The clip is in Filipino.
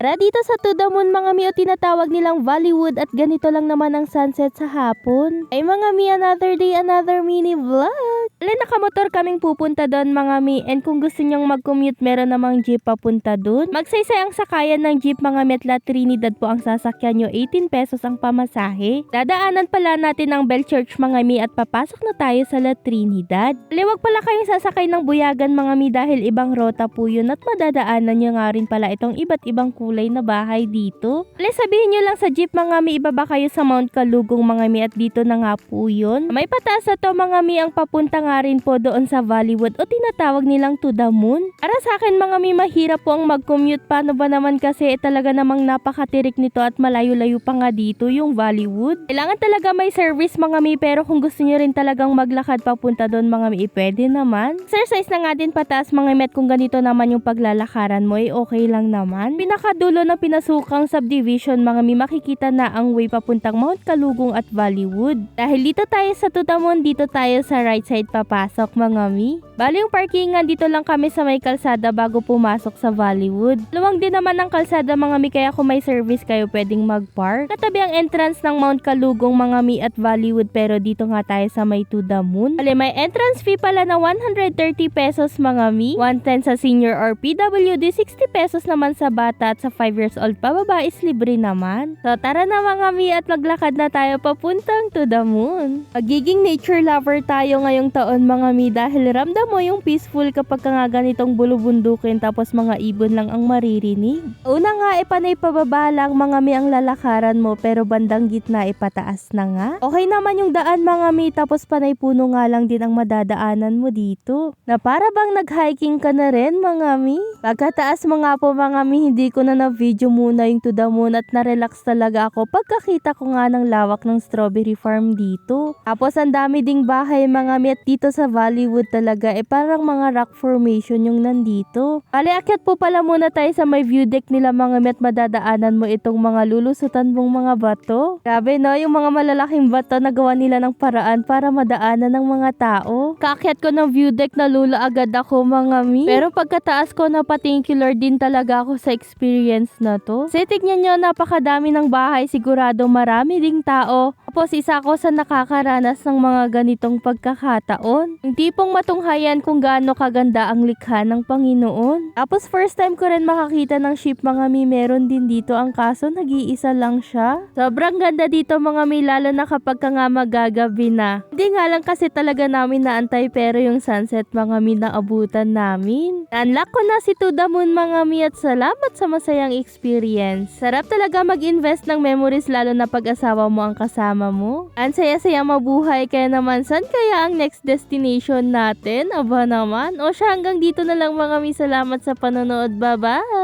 Tara dito sa To The Moon mga mi o tinatawag nilang Bollywood at ganito lang naman ang sunset sa hapon. Ay mga mi, another day, another mini vlog. Nakamotor kaming pupunta doon mga mi, and kung gusto nyong mag-commute meron namang jeep papunta doon. Magsaysay ang sakayan ng jeep mga mi at La Trinidad po ang sasakyan nyo, 18 pesos ang pamasahe. Dadaanan pala natin ang Bell Church mga mi at papasok na tayo sa La Trinidad. Wag pala kayong sasakay ng buyagan mga mi dahil ibang rota po yun at madadaanan nyo nga rin pala itong iba't ibang kulay na bahay dito. Sabihin nyo lang sa jeep mga mi, ibaba kayo sa Mount Kalugong mga mi at dito na nga po yun. May pataas na to mga mi, ang papunta nga rin po doon sa Bollywood o tinatawag nilang To The Moon. Para sa akin mga mi, mahirap po ang mag-commute. Paano ba naman kasi talaga namang napakatirik nito at malayo-layo pa nga dito yung Bollywood. Kailangan talaga may service mga mi, pero kung gusto nyo rin talagang maglakad papunta doon mga mi, pwede naman. Exercise na nga din pataas mga mi at kung ganito naman yung paglalakaran mo, okay lang naman. Pinakadulo ng pinasukang subdivision mga mi, makikita na ang way papuntang Mount Kalugong at Bollywood. Dahil dito tayo sa To The Moon, dito tayo sa right side papasok mga mi. Bali yung parkingan dito lang kami sa may kalsada bago pumasok sa Bollywood. Luwang din naman ang kalsada mga mi, kaya kung may service kayo pwedeng mag-park. Katabi ang entrance ng Mount Kalugong mga mi at Bollywood, pero dito nga tayo sa may To The Moon. Bali may entrance fee pala na 130 pesos mga mi, 110 sa senior or PWD, 60 pesos naman sa bata at sa 5 years old pababa is libre naman. So tara na mga mi at maglakad na tayo papuntang To The Moon. Magiging nature lover tayo ngayong taon mga mi dahil ramdam mo yung peaceful kapag nga ganitong bulubundukin tapos mga ibon lang ang maririnig. Una nga panay pababa lang mga mi ang lalakaran mo, pero bandang gitna ipataas na nga. Okay naman yung daan mga mi, tapos panay puno nga lang din ang madadaanan mo dito. Na para bang nag-hiking ka na rin mga mi. Pagkataas mo nga po mga mi, hindi ko na na-video muna yung To The Moon at na-relax talaga ako pagkakita ko nga ng lawak ng strawberry farm dito. Tapos ang dami ding bahay mga mi at dito sa Bollywood talaga parang mga rock formation yung nandito. Akyat po pala muna tayo sa may view deck nila mga mi at madadaanan mo itong mga lulusutan mong mga bato. Grabe no, yung mga malalaking bato na gawa nila ng paraan para madaanan ng mga tao. Kaakyat ko ng view deck, nalula agad ako mga mi. Pero pagkataas ko na particular din talaga ako sa experience na to. Kasi tignan nyo, napakadami ng bahay, sigurado marami ding tao. Tapos isa ako sa nakakaranas ng mga ganitong pagkakataon. Yung tipong matunghayan kung gaano kaganda ang likha ng Panginoon. Tapos first time ko rin makakita ng sheep mga mi, meron din dito, ang kaso nag-iisa lang siya. Sobrang ganda dito mga mi, lalo na kapag ka nga magagabi na. Hindi nga lang kasi talaga namin naantay, pero yung sunset mga mi naabutan namin. Unlock ko na si To The Moon mga mi at salamat sa masayang experience. Sarap talaga mag-invest ng memories lalo na pag-asawa mo ang kasama mo. Ang saya-saya mabuhay, kaya naman saan kaya ang next destination natin? Aba naman. O siya, hanggang dito na lang mga mi. Salamat sa panonood. Bye-bye!